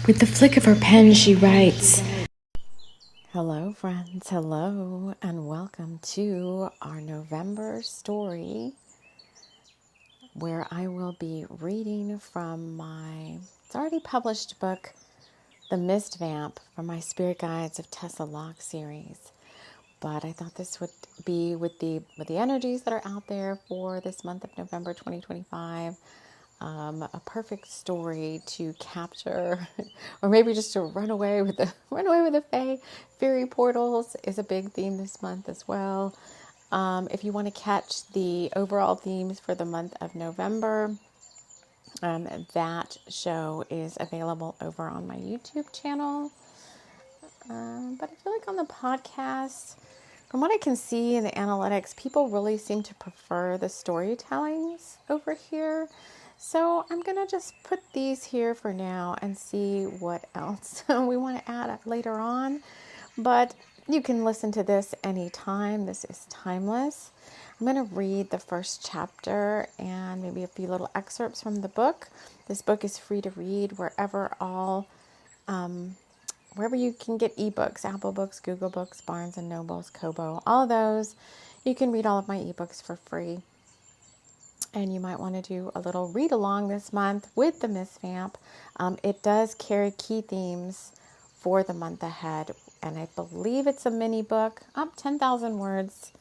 With the flick of her pen, she writes. Hello, friends. Hello, and welcome to our November story, where I will be reading from it's already published book, The Mist Vamp, from my Spirit Guides of Tessa Loch series. But I thought this would be with the energies that are out there for this month of November 2025. A perfect story to capture, or maybe just to run away with the fae. Fairy portals is a big theme this month as well. If you want to catch the overall themes for the month of November, that show is available over on my YouTube channel. But I feel like on the podcast, from what I can see in the analytics, people really seem to prefer the storytellings over here. So I'm going to just put these here for now and see what else we want to add later on. But you can listen to this anytime. This is timeless. I'm going to read the first chapter and maybe a few little excerpts from the book. This book is free to read wherever you can get ebooks, Apple Books, Google Books, Barnes and Nobles, Kobo, all of those. You can read all of my ebooks for free. And you might want to do a little read along this month with the Mist Vamp. It does carry key themes for the month ahead. And I believe it's a mini book, 10,000 words.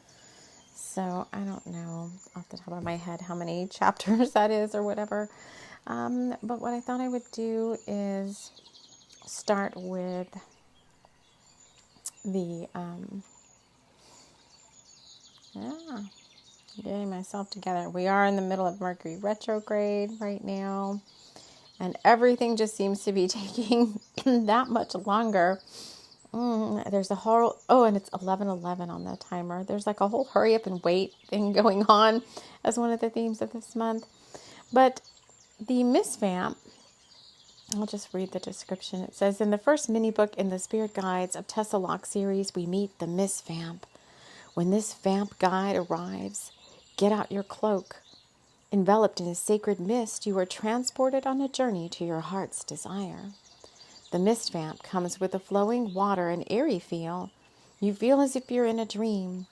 So I don't know off the top of my head how many chapters that is or whatever. But what I thought I would do is start with getting myself together. We are in the middle of Mercury retrograde right now, and everything just seems to be taking that much longer. There's a whole, and it's 11:11 on the timer. There's like a whole hurry up and wait thing going on as one of the themes of this month. But the Mist Vamp, I'll just read the description. It says, in the first mini book in the Spirit Guides of Tessa Loch series, we meet the Mist Vamp. When this vamp guide arrives, get out your cloak. Enveloped in a sacred mist, you are transported on a journey to your heart's desire. The Mist Vamp comes with a flowing water and airy feel. You feel as if you're in a dream.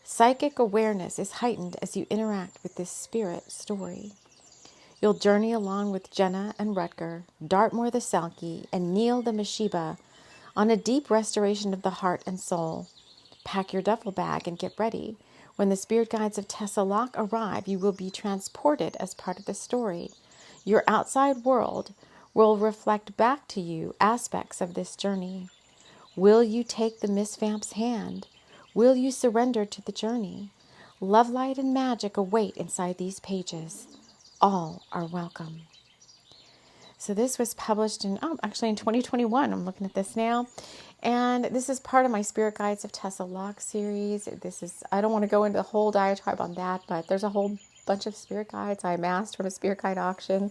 Psychic awareness is heightened as you interact with this spirit story. You'll journey along with Jenna and Rutger, Dartmoor the Selkie, and Neil the Meshiba on a deep restoration of the heart and soul. Pack your duffel bag and get ready. When the Spirit Guides of Tessa Loch arrive, you will be transported as part of the story. Your outside world will reflect back to you aspects of this journey. Will you take the Mist Vamp's hand? Will you surrender to the journey? Love, light, and magic await inside these pages. All are welcome. So this was published in 2021. I'm looking at this now. And this is part of my Spirit Guides of Tessa Loch series. I don't want to go into the whole diatribe on that, but there's a whole bunch of spirit guides I amassed from a spirit guide auction.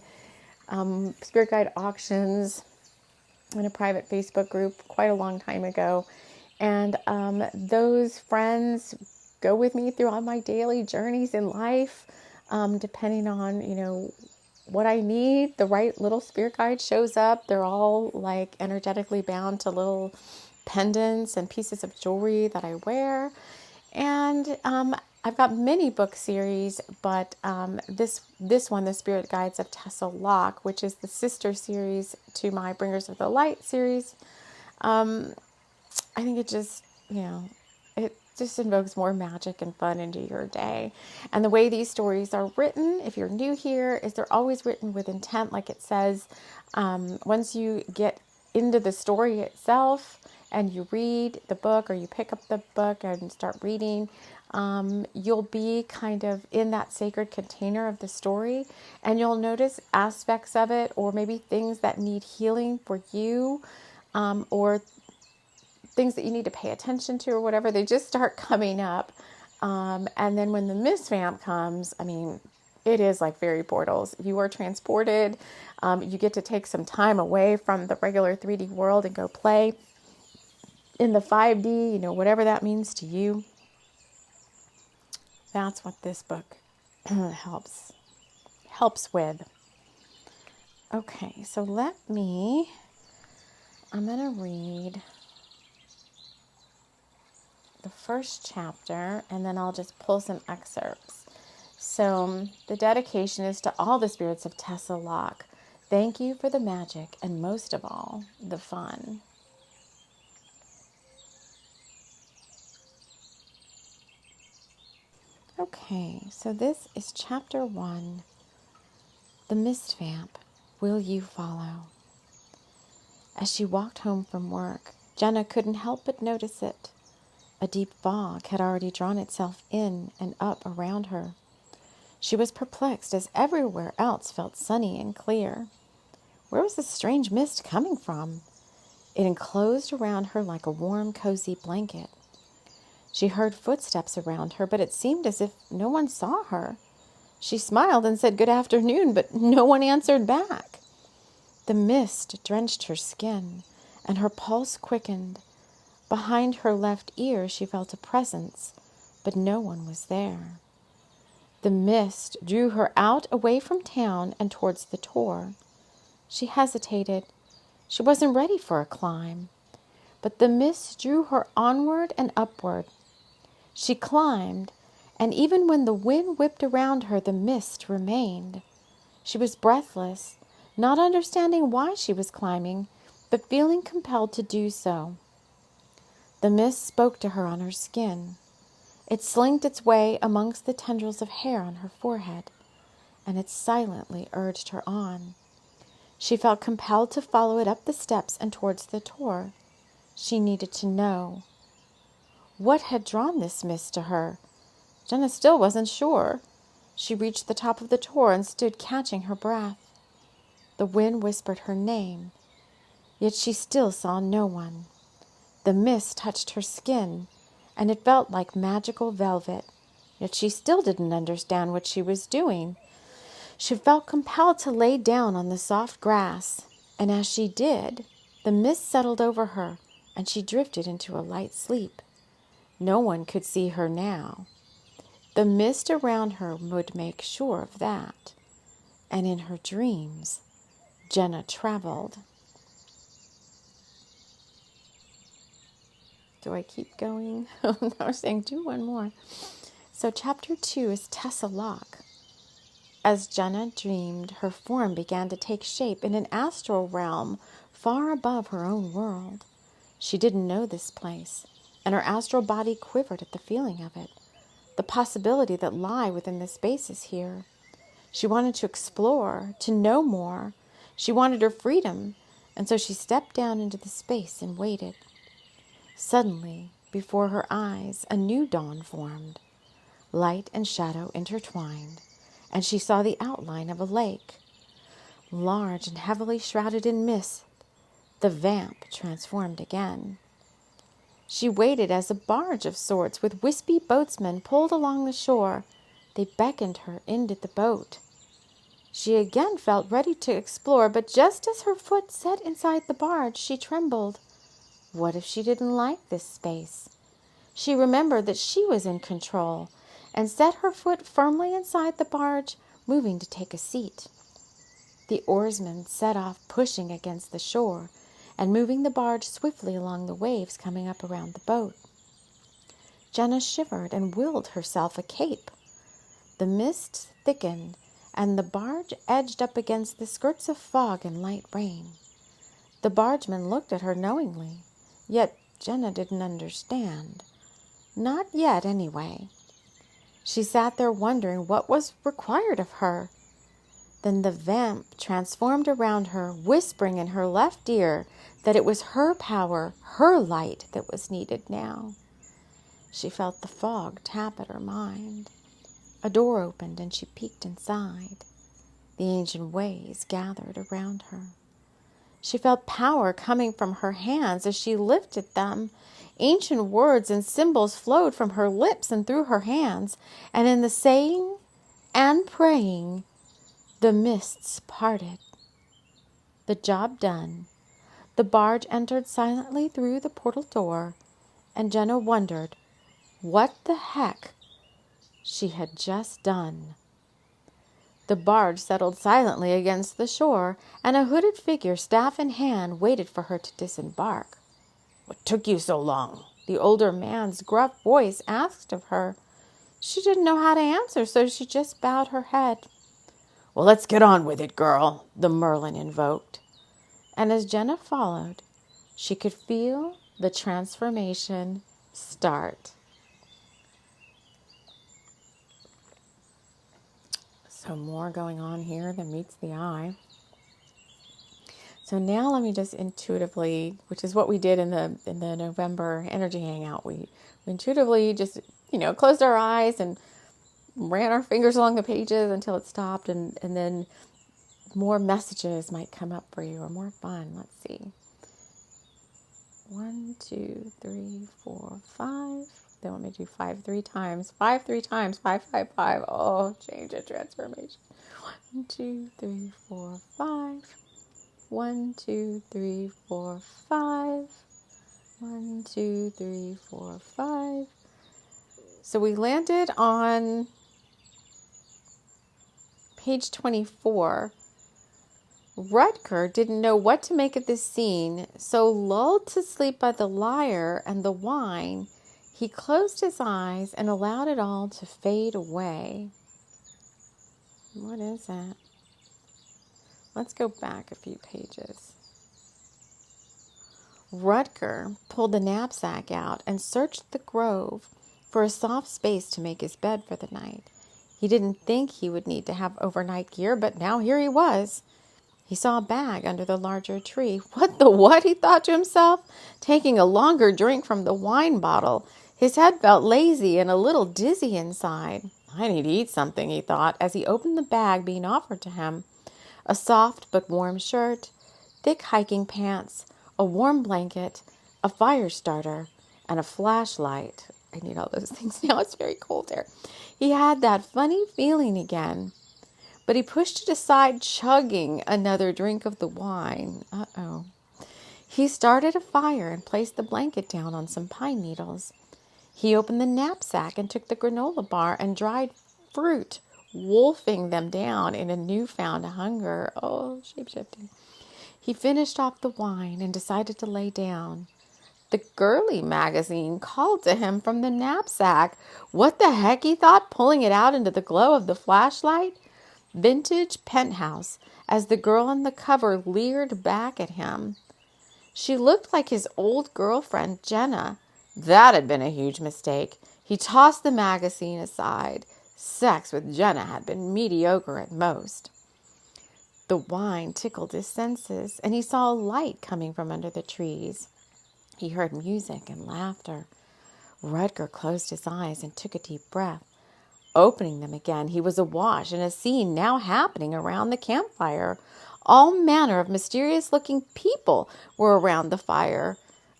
Spirit guide auctions in a private Facebook group quite a long time ago. And those friends go with me through all my daily journeys in life, depending on, what I need. The right little spirit guide shows up. They're all like energetically bound to little pendants and pieces of jewelry that I wear. And I've got many book series, but this one, the Spirit Guides of Tessa Loch, which is the sister series to my Bringers of the Light series, I think it just invokes more magic and fun into your day. And the way these stories are written, if you're new here, is they're always written with intent, like it says. Once you get into the story itself and you read the book, or you pick up the book and start reading, you'll be kind of in that sacred container of the story, and you'll notice aspects of it, or maybe things that need healing for you, or things that you need to pay attention to, or whatever. They just start coming up. And then when the Mist Vamp comes, it is like fairy portals. You are transported. You get to take some time away from the regular 3D world and go play in the 5D, whatever that means to you. That's what this book helps with. Okay, so let me I'm going to read the first chapter, and then I'll just pull some excerpts. So the dedication is to all the spirits of Tessa Loch. Thank you for the magic and most of all, the fun. Okay, so this is chapter 1, The Mist Vamp, Will You Follow? As she walked home from work, Jenna couldn't help but notice it. A deep fog had already drawn itself in and up around her. She was perplexed as everywhere else felt sunny and clear. Where was this strange mist coming from? It enclosed around her like a warm, cozy blanket. She heard footsteps around her, but it seemed as if no one saw her. She smiled and said good afternoon, but no one answered back. The mist drenched her skin, and her pulse quickened. Behind her left ear she felt a presence, but no one was there. The mist drew her out away from town and towards the Tor. She hesitated. She wasn't ready for a climb, but the mist drew her onward and upward. She climbed, and even when the wind whipped around her, the mist remained. She was breathless, not understanding why she was climbing, but feeling compelled to do so. The mist spoke to her on her skin. It slinked its way amongst the tendrils of hair on her forehead, and it silently urged her on. She felt compelled to follow it up the steps and towards the Tor. She needed to know. What had drawn this mist to her? Jenna still wasn't sure. She reached the top of the Tor and stood catching her breath. The wind whispered her name, yet she still saw no one. The mist touched her skin, and it felt like magical velvet, yet she still didn't understand what she was doing. She felt compelled to lay down on the soft grass, and as she did, the mist settled over her, and she drifted into a light sleep. No one could see her now. The mist around her would make sure of that. And in her dreams, Jenna traveled. Do I keep going? I was saying do one more. So chapter 2 is Tessa Loch. As Jenna dreamed, her form began to take shape in an astral realm far above her own world. She didn't know this place, and her astral body quivered at the feeling of it, the possibility that lie within the spaces here. She wanted to explore, to know more. She wanted her freedom, and so she stepped down into the space and waited. Suddenly, before her eyes, a new dawn formed. Light and shadow intertwined, and she saw the outline of a lake. Large and heavily shrouded in mist, the vamp transformed again. She waited as a barge of sorts with wispy boatsmen pulled along the shore. They beckoned her into the boat. She again felt ready to explore, but just as her foot set inside the barge, she trembled. What if she didn't like this space? She remembered that she was in control and set her foot firmly inside the barge, moving to take a seat. The oarsmen set off pushing against the shore and moving the barge swiftly along the waves coming up around the boat. Jenna shivered and willed herself a cape. The mist thickened, and the barge edged up against the skirts of fog and light rain. The bargemen looked at her knowingly, yet Jenna didn't understand. Not yet, anyway. She sat there wondering what was required of her. Then the vamp transformed around her, whispering in her left ear that it was her power, her light that was needed now. She felt the fog tap at her mind. A door opened and she peeked inside. The ancient ways gathered around her. She felt power coming from her hands as she lifted them. Ancient words and symbols flowed from her lips and through her hands, and in the saying and praying, the mists parted. The job done, the barge entered silently through the portal door, and Jenna wondered what the heck she had just done. The barge settled silently against the shore, and a hooded figure, staff in hand, waited for her to disembark. "What took you so long?" the older man's gruff voice asked of her. She didn't know how to answer, so she just bowed her head. "Well, let's get on with it, girl," the Merlin invoked. And as Jenna followed, she could feel the transformation start. So more going on here than meets the eye. So now let me just intuitively, which is what we did in the November energy hangout, we intuitively just, closed our eyes and ran our fingers along the pages until it stopped, and then more messages might come up for you, or more fun. Let's see. 1, 2, 3, 4, 5. They want me to do 5 3 times. 5 3 times. 5 5 5. Oh, change and transformation. 1, 2, 3, 4, 5. 1, 2, 3, 4, 5. 1, 2, 3, 4, 5. So we landed on page 24. Rutger didn't know what to make of this scene, so lulled to sleep by the lyre and the wine, he closed his eyes and allowed it all to fade away. What is that? Let's go back a few pages. Rutger pulled the knapsack out and searched the grove for a soft space to make his bed for the night. He didn't think he would need to have overnight gear, but now here he was. He saw a bag under the larger tree. What the what, he thought to himself, taking a longer drink from the wine bottle. His head felt lazy and a little dizzy inside. I need to eat something, he thought, as he opened the bag being offered to him. A soft but warm shirt, thick hiking pants, a warm blanket, a fire starter, and a flashlight. I need all those things now. It's very cold there. He had that funny feeling again. But he pushed it aside, chugging another drink of the wine. Uh-oh. He started a fire and placed the blanket down on some pine needles. He opened the knapsack and took the granola bar and dried fruit, wolfing them down in a newfound hunger. Oh, shape-shifting. He finished off the wine and decided to lay down. The girly magazine called to him from the knapsack. What the heck, he thought, pulling it out into the glow of the flashlight? Vintage Penthouse, as the girl on the cover leered back at him. She looked like his old girlfriend, Jenna. That had been a huge mistake. He tossed the magazine aside. Sex with Jenna had been mediocre at most. The wine tickled his senses, and he saw a light coming from under the trees. He heard music and laughter. Rutger closed his eyes and took a deep breath. Opening them again, he was awash in a scene now happening around the campfire. All manner of mysterious-looking people were around the fire.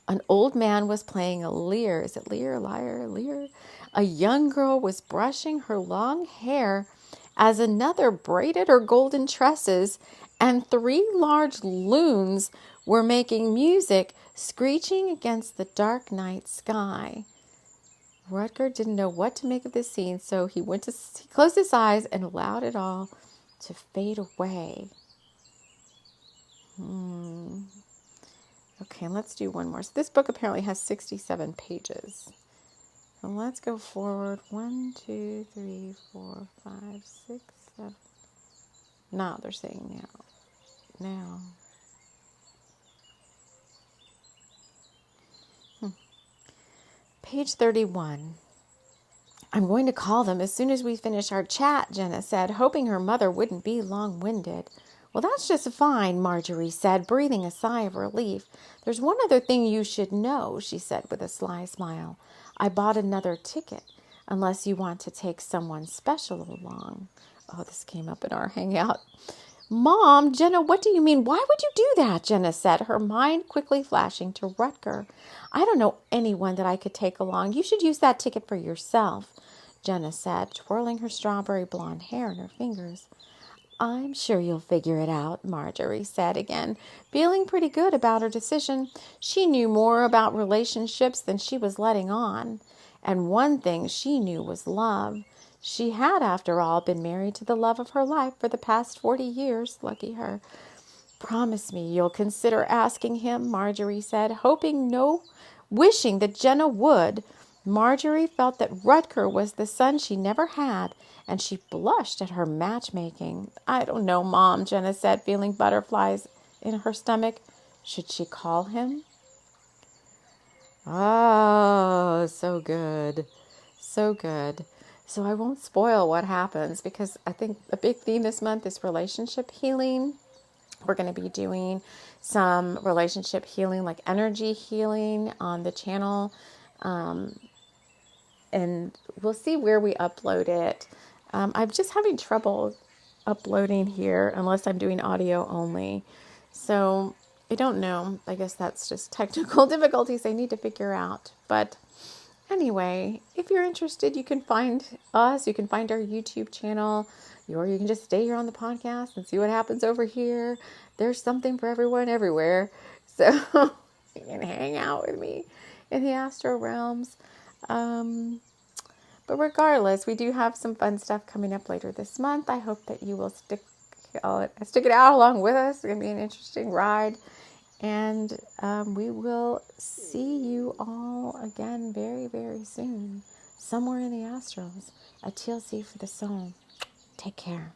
An old man was playing a lyre. Is it lyre, lyre, lyre? A young girl was brushing her long hair as another braided her golden tresses, and 3 large loons were making music, screeching against the dark night sky. Rutger didn't know what to make of this scene, so he closed his eyes and allowed it all to fade away. Okay, let's do one more. So this book apparently has 67 pages. So let's go forward. 1, 2, 3, 4, 5, 6, 7. Now they're saying now. Page 31. I'm going to call them as soon as we finish our chat, Jenna said, hoping her mother wouldn't be long-winded. Well, that's just fine, Marjorie said, breathing a sigh of relief. There's one other thing you should know, she said with a sly smile. I bought another ticket, unless you want to take someone special along. Oh, this came up in our hangout. Mom, Jenna, what do you mean? Why would you do that? Jenna said, her mind quickly flashing to Rutger. I don't know anyone that I could take along. You should use that ticket for yourself, Jenna said, twirling her strawberry blonde hair in her fingers. I'm sure you'll figure it out, Marjorie said again, feeling pretty good about her decision. She knew more about relationships than she was letting on, and one thing she knew was love. She had, after all, been married to the love of her life for the past 40 years. Lucky her. Promise me you'll consider asking him, Marjorie said, wishing that Jenna would. Marjorie felt that Rutger was the son she never had, and she blushed at her matchmaking. I don't know, Mom, Jenna said, feeling butterflies in her stomach. Should she call him? Oh, so good. So good. So I won't spoil what happens because I think a big theme this month is relationship healing. We're going to be doing some relationship healing, like energy healing on the channel. And we'll see where we upload it. I'm just having trouble uploading here unless I'm doing audio only. So I don't know. I guess that's just technical difficulties I need to figure out. But anyway, if you're interested, you can find us. You can find our YouTube channel. Or you can just stay here on the podcast and see what happens over here. There's something for everyone everywhere. So you can hang out with me in the astral realms. But regardless, we do have some fun stuff coming up later this month. I hope that you will stick it out along with us. It's going to be an interesting ride. And we will see you all again very, very soon. Somewhere in the astrals. A TLC for the soul. Take care.